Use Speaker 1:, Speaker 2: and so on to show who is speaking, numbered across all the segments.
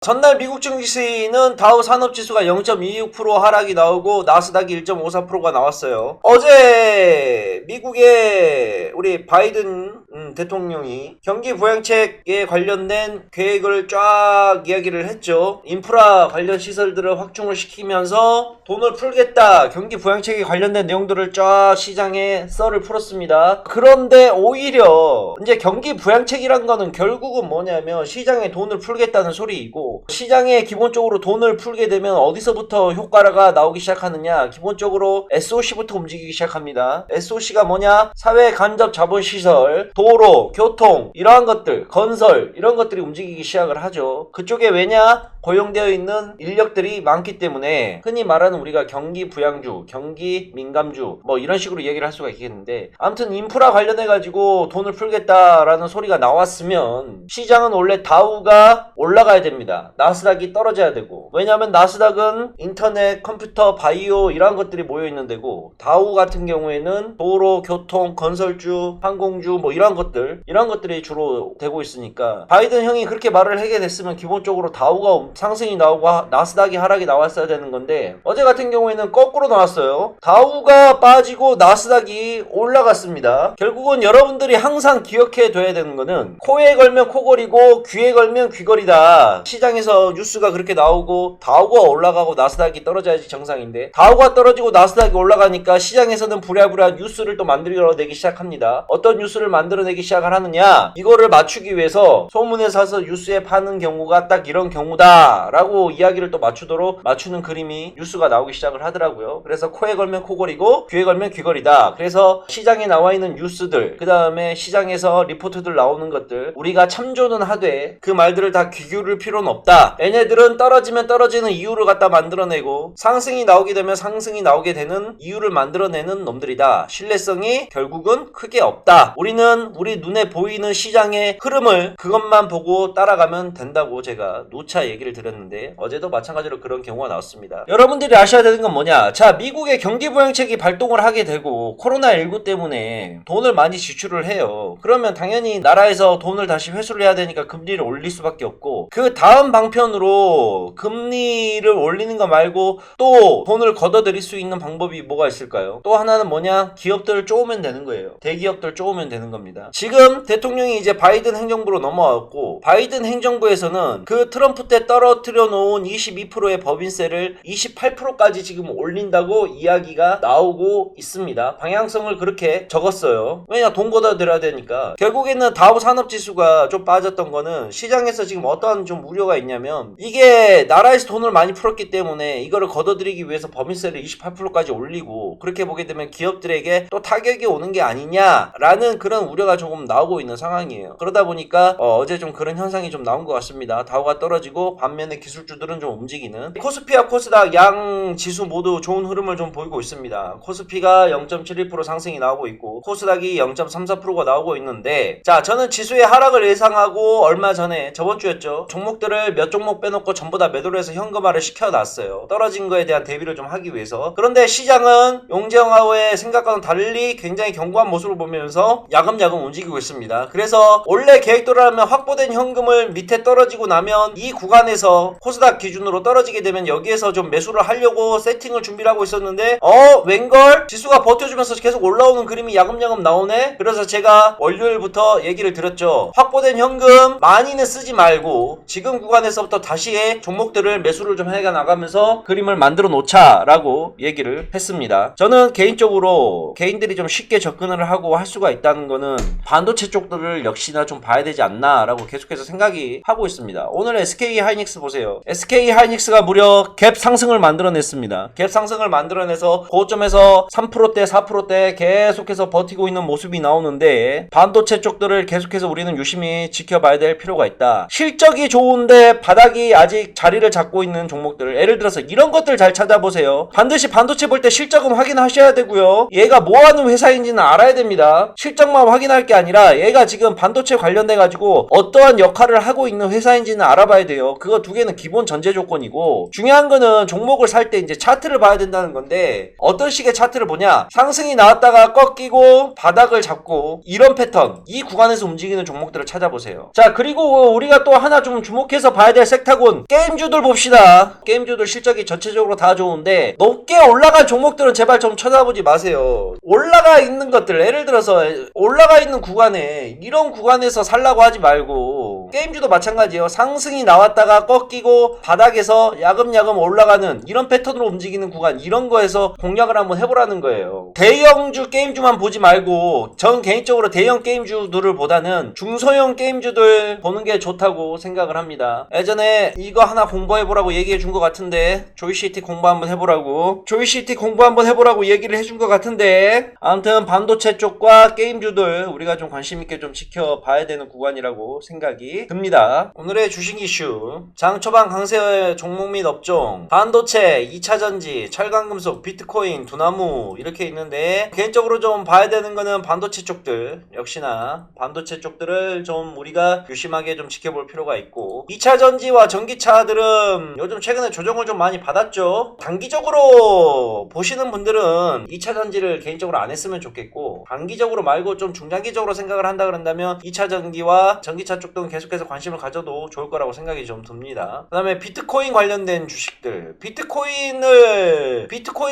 Speaker 1: 전날 미국 증시는 다우 산업지수가 0.26% 하락이 나오고 나스닥이 1.54%가 나왔어요. 어제 미국의 우리 바이든 대통령이 경기 부양책에 관련된 계획을 쫙 이야기를 했죠. 인프라 관련 시설들을 확충을 시키면서 돈을 풀겠다. 경기 부양책에 관련된 내용들을 쫙 시장에 썰을 풀었습니다. 그런데 오히려 이제 경기 부양책이란 거는 결국은 뭐냐면 시장에 돈을 풀겠다는 소리이고, 시장에 기본적으로 돈을 풀게 되면 어디서부터 효과가 나오기 시작하느냐, 기본적으로 SOC부터 움직이기 시작합니다. SOC가 뭐냐? 사회 간접 자본시설, 도로, 교통, 이러한 것들, 건설, 이런 것들이 움직이기 시작을 하죠. 그쪽에 왜냐? 고용되어 있는 인력들이 많기 때문에 흔히 말하는 우리가 경기 부양주, 경기 민감주 뭐 이런 식으로 얘기를 할 수가 있겠는데, 아무튼 인프라 관련해 가지고 돈을 풀겠다라는 소리가 나왔으면 시장은 원래 다우가 올라가야 됩니다. 나스닥이 떨어져야 되고, 왜냐하면 나스닥은 인터넷, 컴퓨터, 바이오 이런 것들이 모여 있는 데고, 다우 같은 경우에는 도로, 교통, 건설주, 항공주 뭐 이런 것들이 주로 되고 있으니까, 바이든 형이 그렇게 말을 하게 됐으면 기본적으로 다우가 상승이 나오고 나스닥이 하락이 나왔어야 되는 건데, 어제 같은 경우에는 거꾸로 나왔어요. 다우가 빠지고 나스닥이 올라갔습니다. 결국은 여러분들이 항상 기억해 둬야 되는 거는 코에 걸면 코걸이고 귀에 걸면 귀걸이다. 시장에서 뉴스가 그렇게 나오고 다우가 올라가고 나스닥이 떨어져야지 정상인데, 다우가 떨어지고 나스닥이 올라가니까 시장에서는 부랴부랴 뉴스를 또 만들어내기 시작합니다. 어떤 뉴스를 만들어내기 시작을 하느냐, 이거를 맞추기 위해서 소문에 사서 뉴스에 파는 경우가 딱 이런 경우다 라고 이야기를 또 맞추는 그림이 뉴스가 나오기 시작을 하더라고요. 그래서 코에 걸면 코걸이고 귀에 걸면 귀걸이다. 그래서 시장에 나와 있는 뉴스들, 그 다음에 시장에서 리포트들 나오는 것들 우리가 참조는 하되 그 말들을 다 귀 기울일 필요는 없다. 얘네들은 떨어지면 떨어지는 이유를 갖다 만들어내고, 상승이 나오게 되면 상승이 나오게 되는 이유를 만들어내는 놈들이다. 신뢰성이 결국은 크게 없다. 우리는 우리 눈에 보이는 시장의 흐름을 그것만 보고 따라가면 된다고 제가 누차 얘기를 드렸는데, 어제도 마찬가지로 그런 경우가 나왔습니다. 여러분들이 아셔야 되는 건 뭐냐, 자, 미국의 경기부양책이 발동을 하게 되고 코로나19 때문에 돈을 많이 지출을 해요. 그러면 당연히 나라에서 돈을 다시 회수를 해야 되니까 금리를 올릴 수밖에 없고, 그 다음 방편으로 금리를 올리는 거 말고 또 돈을 걷어들일 수 있는 방법이 뭐가 있을까요? 또 하나는 뭐냐, 기업들을 쪼으면 되는 거예요. 대기업들 쪼으면 되는 겁니다. 지금 대통령이 이제 바이든 행정부로 넘어왔고, 바이든 행정부에서는 그 트럼프 때 떨어뜨려 놓은 22%의 법인세를 28%까지 지금 올린다고 이야기가 나오고 있습니다. 방향성을 그렇게 적었어요. 왜냐, 돈 걷어들여야 되니까. 결국에는 다우 산업지수가 좀 빠졌던 거는 시장에서 지금 어떠한 좀 우려가 있냐면, 이게 나라에서 돈을 많이 풀었기 때문에 이거를 걷어들이기 위해서 법인세를 28%까지 올리고, 그렇게 보게 되면 기업들에게 또 타격이 오는 게 아니냐라는 그런 우려가 조금 나오고 있는 상황이에요. 그러다 보니까 어제 좀 그런 현상이 좀 나온 것 같습니다. 다우가 떨어지고 반면에 기술주들은 좀 움직이는, 코스피와 코스닥 양 지수 모두 좋은 흐름을 좀 보이고 있습니다. 코스피가 0.71% 상승이 나오고 있고 코스닥이 0.34%가 나오고 있는데, 자, 저는 지수의 하락을 예상하고 얼마 전에, 저번 주였죠, 종목들을 몇 종목 빼놓고 전부 다 매도를 해서 현금화를 시켜놨어요. 떨어진 거에 대한 대비를 좀 하기 위해서. 그런데 시장은 용재영하고의 생각과는 달리 굉장히 견고한 모습을 보면서 야금야금 움직이고 있습니다. 그래서 원래 계획대로라면 확보된 현금을 밑에 떨어지고 나면 이 구간에서 코스닥 기준으로 떨어지게 되면 여기에서 좀 매수를 하려고 세팅을 준비를 하고 있었는데, 웬걸? 지수가 버텨주면서 계속 올라오는 그림이 야금야금 나오네? 그래서 제가 월요일부터 얘기를 드렸죠. 확보된 현금 많이는 쓰지 말고 지금 구간에서부터 다시 종목들을 매수를 좀 해가 나가면서 그림을 만들어 놓자라고 얘기를 했습니다. 저는 개인적으로 개인들이 좀 쉽게 접근을 하고 할 수가 있다는 거는 반도체 쪽들을 역시나 좀 봐야 되지 않나 라고 계속해서 생각이 하고 있습니다. 오늘 SK하이닉스 보세요. SK하이닉스가 무려 갭 상승을 만들어냈습니다. 갭 상승을 만들어내서 고점에서 3%대 4%대 계속해서 버티고 있는 모습이 나오는데, 반도체 쪽들을 계속해서 우리는 유심히 지켜봐야 될 필요가 있다. 실적이 좋은데 바닥이 아직 자리를 잡고 있는 종목들, 예를 들어서 이런 것들 잘 찾아보세요. 반드시 반도체 볼 때 실적은 확인하셔야 되고요, 얘가 뭐하는 회사인지는 알아야 됩니다. 실적만 확인할 게 아니라 얘가 지금 반도체 관련돼 가지고 어떠한 역할을 하고 있는 회사인지는 알아봐야 돼요. 그거 거 두 개는 기본 전제 조건이고, 중요한 거는 종목을 살 때 이제 차트를 봐야 된다는 건데, 어떤 식의 차트를 보냐? 상승이 나왔다가 꺾이고 바닥을 잡고 이런 패턴, 이 구간에서 움직이는 종목들을 찾아보세요. 자, 그리고 우리가 또 하나 좀 주목해서 봐야 될 섹터군, 게임주들 봅시다. 게임주들 실적이 전체적으로 다 좋은데 높게 올라간 종목들은 제발 좀 쳐다보지 마세요. 올라가 있는 것들, 예를 들어서 올라가 있는 구간에, 이런 구간에서 살라고 하지 말고, 게임주도 마찬가지예요. 상승이 나왔다가 꺾이고 바닥에서 야금야금 올라가는 이런 패턴으로 움직이는 구간, 이런 거에서 공략을 한번 해보라는 거예요. 대형주 게임주만 보지 말고, 전 개인적으로 대형 게임주들을 보다는 중소형 게임주들 보는 게 좋다고 생각을 합니다. 예전에 이거 하나 공부해보라고 얘기해 준 것 같은데, 조이시티 공부 한번 해보라고, 조이시티 공부 한번 해보라고 얘기를 해준 것 같은데, 아무튼 반도체 쪽과 게임주들 우리가 좀 관심있게 좀 지켜봐야 되는 구간이라고 생각이 듭니다. 오늘의 주식 이슈, 장 초반 강세 종목 및 업종, 반도체, 2차전지, 철강금속, 비트코인, 두나무 이렇게 있는데, 개인적으로 좀 봐야 되는 거는 반도체 쪽들, 역시나 반도체 쪽들을 좀 우리가 유심하게 좀 지켜볼 필요가 있고, 2차전지와 전기차들은 요즘 최근에 조정을 좀 많이 받았죠. 단기적으로 보시는 분들은 2차전지를 개인적으로 안 했으면 좋겠고, 단기적으로 말고 좀 중장기적으로 생각을 한다 그런다면 2차전기와 전기차 쪽도 계속해서 관심을 가져도 좋을 거라고 생각이 좀 듭니다. 그 다음에 비트코인 관련된 주식들, 비트코인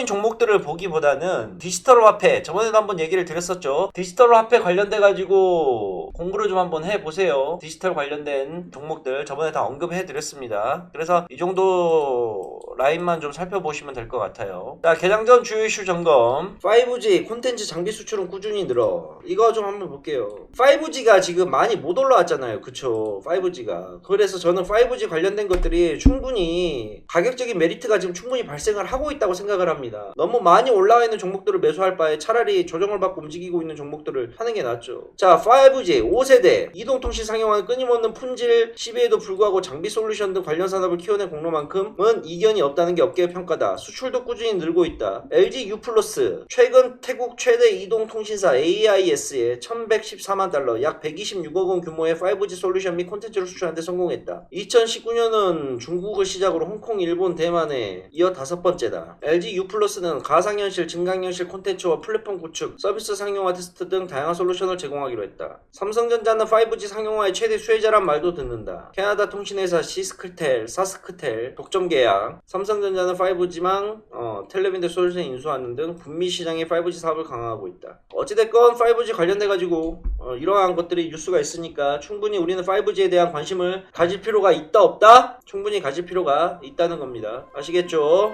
Speaker 1: 종목들을 보기보다는 디지털 화폐, 저번에도 한번 얘기를 드렸었죠. 디지털 화폐 관련돼 가지고 공부를 좀 한번 해보세요. 디지털 관련된 종목들 저번에 다 언급해 드렸습니다. 그래서 이 정도 라인만 좀 살펴보시면 될 것 같아요. 자, 개장 전 주요 이슈 점검. 5G 콘텐츠 장비 수출은 꾸준히 늘어. 이거 좀 한번 볼게요. 5G가 지금 많이 못 올라왔잖아요. 그쵸? 5G가. 그래서 저는 5G 관련된 것들이 충분히 가격적인 메리트가 지금 충분히 발생을 하고 있다고 생각을 합니다. 너무 많이 올라와 있는 종목들을 매수할 바에 차라리 조정을 받고 움직이고 있는 종목들을 하는 게 낫죠. 자, 5G 5세대 이동통신 상용화는 끊임없는 품질 시비에도 불구하고 장비 솔루션 등 관련 산업을 키워낸 공로만큼은 이견이 없다는 게 업계의 평가다. 수출도 꾸준히 늘고 있다. LG U+, 최근 태국 최대 이동통신사 AIS에 1114만 달러, 약 126억 원 규모의 5G 솔루션 및 콘텐츠를 수출하는 데 성공했다. 2019년은 중국을 시작으로 홍콩, 일본, 대만에 이어 5번째다. LG U+는 가상현실, 증강현실 콘텐츠와 플랫폼 구축, 서비스 상용화 테스트 등 다양한 솔루션을 제공하기로 했다. 삼성전자는 5G 상용화의 최대 수혜자란 말도 듣는다. 캐나다 통신회사 시스크텔, 사스크텔 독점 계약, 삼성전자는 5G망, 텔레빈드 솔루션 인수하는 등 북미 시장의 5G 사업을 강화하고 있다. 어찌됐건 5G 관련돼가지고 이러한 것들이 뉴스가 있으니까 충분히 우리는 5G에 대한 관심을 가질 필요가 있다 없다? 충분히 가질 필요가 있다는 겁니다. 아시겠죠?